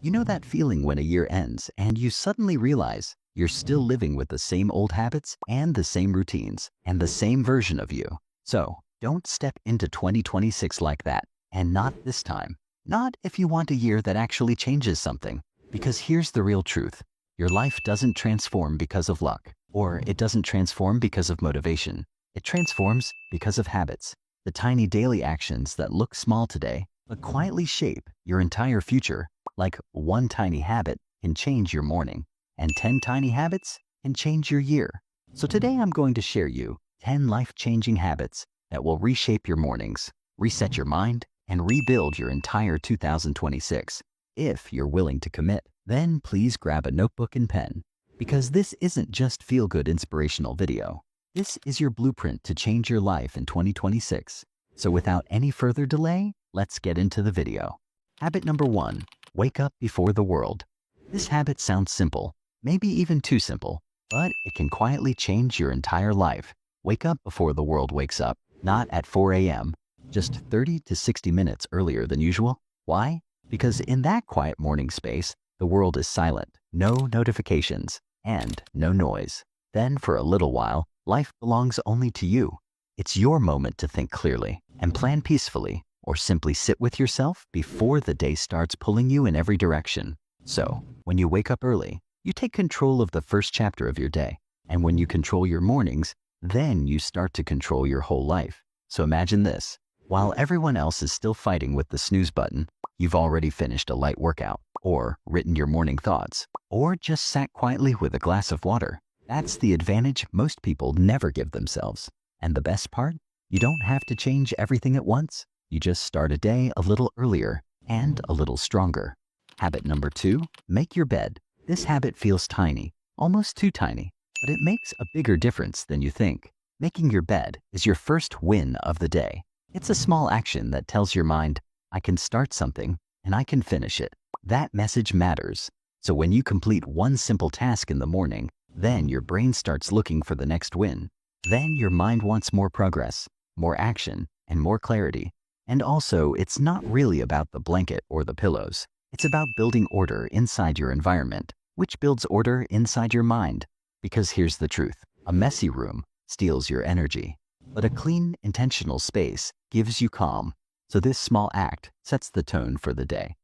You know that feeling when a year ends and you suddenly realize you're still living with the same old habits and the same routines and the same version of you. So don't step into 2026 like that, and not this time. Not if you want a year that actually changes something. Because here's the real truth. Your life doesn't transform because of luck, or it doesn't transform because of motivation. It transforms because of habits. The tiny daily actions that look small today, but quietly shape your entire future. Like one tiny habit can change your morning, and 10 tiny habits can change your year. So today I'm going to share you 10 life-changing habits that will reshape your mornings, reset your mind, and rebuild your entire 2026. If you're willing to commit, then please grab a notebook and pen, because this isn't just feel-good inspirational video. This is your blueprint to change your life in 2026. So without any further delay, let's get into the video. Habit number 1, wake up before the world. This habit sounds simple, maybe even too simple, but it can quietly change your entire life. Wake up before the world wakes up, not at 4 a.m., just 30 to 60 minutes earlier than usual. Why? Because in that quiet morning space, the world is silent, no notifications, and no noise. Then for a little while, life belongs only to you. It's your moment to think clearly and plan peacefully, or simply sit with yourself before the day starts pulling you in every direction. So, when you wake up early, you take control of the first chapter of your day. And when you control your mornings, then you start to control your whole life. So imagine this. While everyone else is still fighting with the snooze button, you've already finished a light workout, or written your morning thoughts, or just sat quietly with a glass of water. That's the advantage most people never give themselves. And the best part? You don't have to change everything at once. You just start a day a little earlier and a little stronger. Habit number 2, make your bed. This habit feels tiny, almost too tiny, but it makes a bigger difference than you think. Making your bed is your first win of the day. It's a small action that tells your mind, I can start something and I can finish it. That message matters. So when you complete one simple task in the morning, then your brain starts looking for the next win. Then your mind wants more progress, more action, and more clarity. And also, it's not really about the blanket or the pillows. It's about building order inside your environment, which builds order inside your mind. Because here's the truth. A messy room steals your energy, but a clean, intentional space gives you calm. So this small act sets the tone for the day.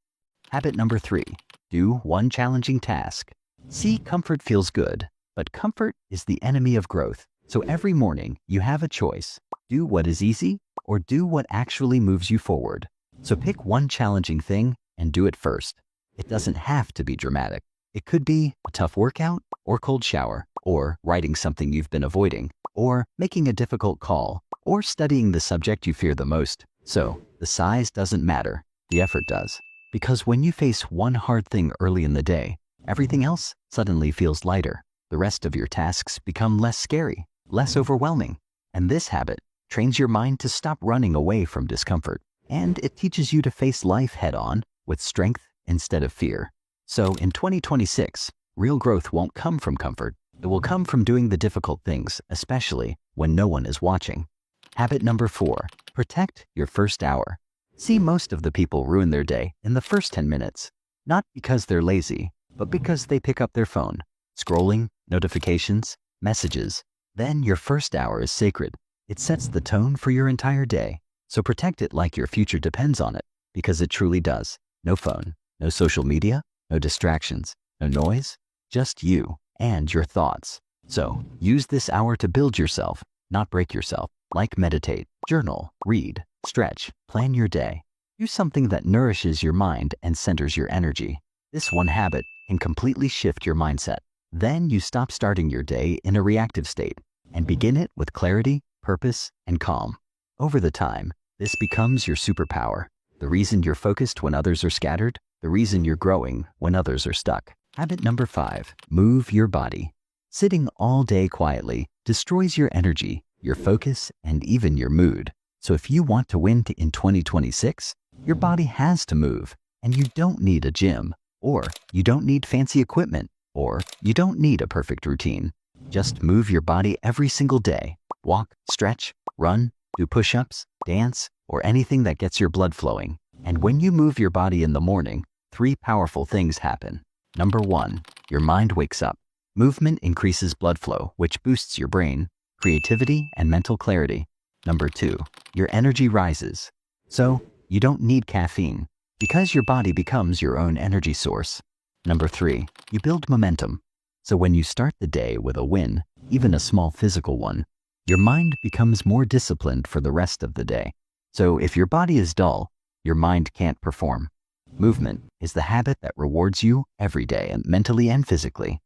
Habit number 3, do one challenging task. See, comfort feels good, but comfort is the enemy of growth. So every morning you have a choice. Do what is easy or do what actually moves you forward. So pick one challenging thing and do it first. It doesn't have to be dramatic. It could be a tough workout or cold shower, or writing something you've been avoiding, or making a difficult call, or studying the subject you fear the most. So the size doesn't matter, the effort does. Because when you face one hard thing early in the day, everything else suddenly feels lighter. The rest of your tasks become less scary, less overwhelming. And this habit trains your mind to stop running away from discomfort. And it teaches you to face life head-on with strength instead of fear. So in 2026, real growth won't come from comfort. It will come from doing the difficult things, especially when no one is watching. Habit number 4, protect your first hour. See, most of the people ruin their day in the first 10 minutes. Not because they're lazy, but because they pick up their phone, scrolling, notifications, messages. Then your first hour is sacred. It sets the tone for your entire day. So protect it like your future depends on it, because it truly does. No phone, no social media, no distractions, no noise, just you and your thoughts. So use this hour to build yourself, not break yourself. Like meditate, journal, read, stretch, plan your day. Do something that nourishes your mind and centers your energy. This one habit can completely shift your mindset. Then you stop starting your day in a reactive state and begin it with clarity, purpose, and calm. Over the time, this becomes your superpower. The reason you're focused when others are scattered, the reason you're growing when others are stuck. Habit number 5, move your body. Sitting all day quietly destroys your energy, your focus, and even your mood. So if you want to win in 2026, your body has to move. And you don't need a gym, or you don't need fancy equipment, or you don't need a perfect routine. Just move your body every single day. Walk, stretch, run, do push-ups, dance, or anything that gets your blood flowing. And when you move your body in the morning, 3 powerful things happen. Number 1, your mind wakes up. Movement increases blood flow, which boosts your brain, creativity, and mental clarity. Number 2, your energy rises. So, you don't need caffeine, because your body becomes your own energy source. Number 3, you build momentum. So when you start the day with a win, even a small physical one, your mind becomes more disciplined for the rest of the day. So if your body is dull, your mind can't perform. Movement is the habit that rewards you every day, and mentally and physically.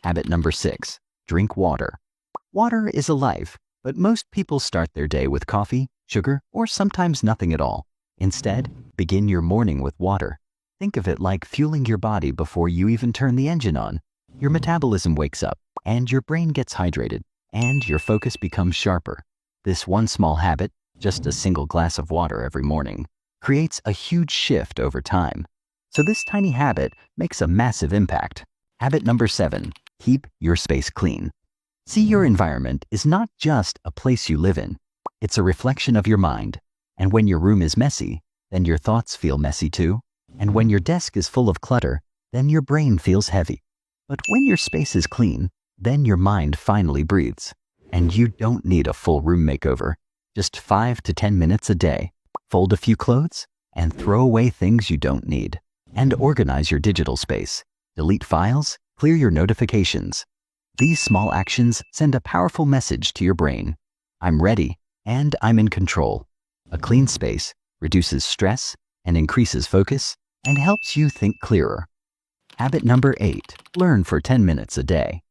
Habit number 6, drink water. Water is a life, but most people start their day with coffee, sugar, or sometimes nothing at all. Instead, begin your morning with water. Think of it like fueling your body before you even turn the engine on. Your metabolism wakes up, and your brain gets hydrated, and your focus becomes sharper. This one small habit, just a single glass of water every morning, creates a huge shift over time. So this tiny habit makes a massive impact. Habit number 7, keep your space clean. See, your environment is not just a place you live in. It's a reflection of your mind. And when your room is messy, then your thoughts feel messy too. And when your desk is full of clutter, then your brain feels heavy. But when your space is clean, then your mind finally breathes. And you don't need a full room makeover. Just 5 to 10 minutes a day. Fold a few clothes and throw away things you don't need. And organize your digital space. Delete files, clear your notifications. These small actions send a powerful message to your brain. I'm ready and I'm in control. A clean space reduces stress and increases focus and helps you think clearer. Habit number 8, learn for 10 minutes a day.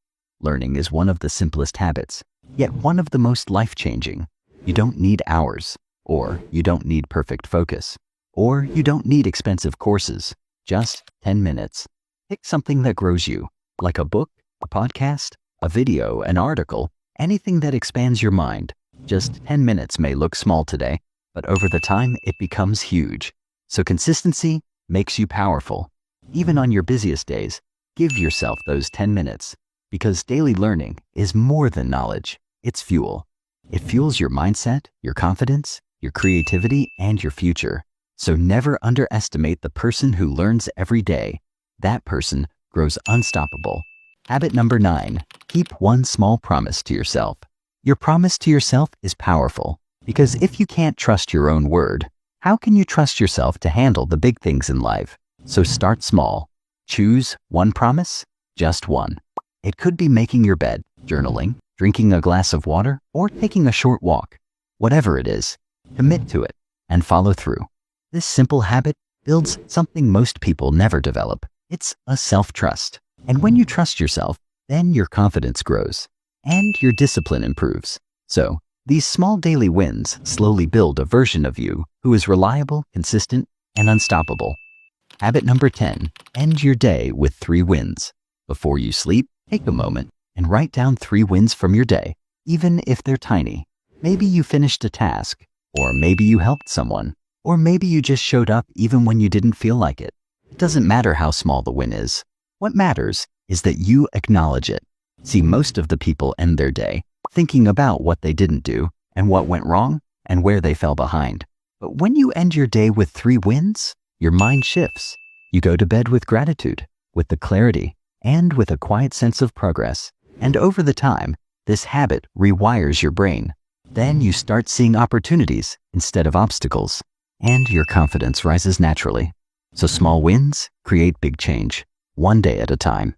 Learning is one of the simplest habits, yet one of the most life-changing. You don't need hours, or you don't need perfect focus, or you don't need expensive courses, just 10 minutes. Pick something that grows you, like a book, a podcast, a video, an article, anything that expands your mind. Just 10 minutes may look small today, but over the time it becomes huge. So consistency makes you powerful. Even on your busiest days, give yourself those 10 minutes, because daily learning is more than knowledge. It's fuel. It fuels your mindset, your confidence, your creativity, and your future. So never underestimate the person who learns every day. That person grows unstoppable. Habit number 9, keep one small promise to yourself. Your promise to yourself is powerful, because if you can't trust your own word, how can you trust yourself to handle the big things in life? So start small. Choose one promise, just one. It could be making your bed, journaling, drinking a glass of water, or taking a short walk. Whatever it is, commit to it and follow through. This simple habit builds something most people never develop. It's a self-trust. And when you trust yourself, then your confidence grows and your discipline improves. So, these small daily wins slowly build a version of you who is reliable, consistent, and unstoppable. Habit number 10, end your day with 3 wins. Before you sleep, take a moment and write down 3 wins from your day, even if they're tiny. Maybe you finished a task, or maybe you helped someone, or maybe you just showed up even when you didn't feel like it. It doesn't matter how small the win is. What matters is that you acknowledge it. See, most of the people end their day thinking about what they didn't do and what went wrong and where they fell behind. But when you end your day with 3 wins, your mind shifts. You go to bed with gratitude, with the clarity, and with a quiet sense of progress. And over the time, this habit rewires your brain. Then you start seeing opportunities instead of obstacles, and your confidence rises naturally. So small wins create big change, one day at a time.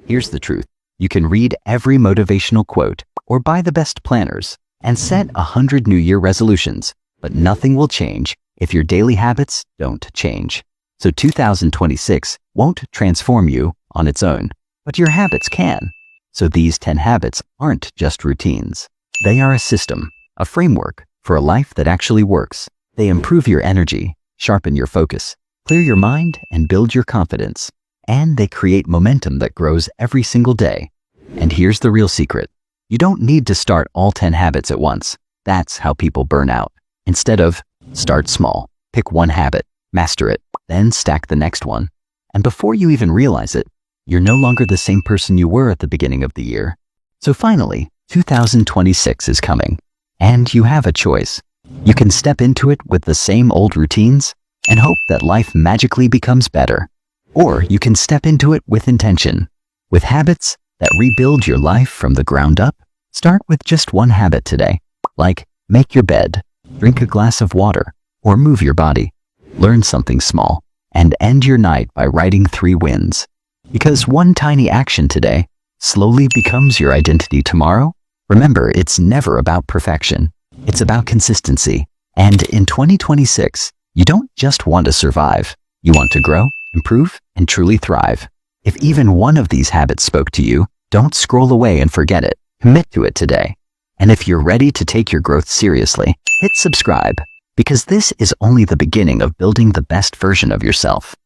Here's the truth. You can read every motivational quote or buy the best planners and set 100 New Year resolutions, but nothing will change if your daily habits don't change. So 2026 won't transform you on its own, but your habits can. So these 10 habits aren't just routines. They are a system, a framework for a life that actually works. They improve your energy, sharpen your focus, clear your mind, and build your confidence. And they create momentum that grows every single day. And here's the real secret. You don't need to start all 10 habits at once. That's how people burn out. Instead of, start small. Pick one habit, master it, then stack the next one. And before you even realize it, you're no longer the same person you were at the beginning of the year. So finally, 2026 is coming, and you have a choice. You can step into it with the same old routines and hope that life magically becomes better. Or you can step into it with intention. With habits that rebuild your life from the ground up, start with just one habit today, like make your bed, drink a glass of water, or move your body. Learn something small, and end your night by writing 3 wins. Because one tiny action today slowly becomes your identity tomorrow. Remember, it's never about perfection. It's about consistency. And in 2026, you don't just want to survive. You want to grow, improve, and truly thrive. If even one of these habits spoke to you, don't scroll away and forget it. Commit to it today. And if you're ready to take your growth seriously, hit subscribe, because this is only the beginning of building the best version of yourself.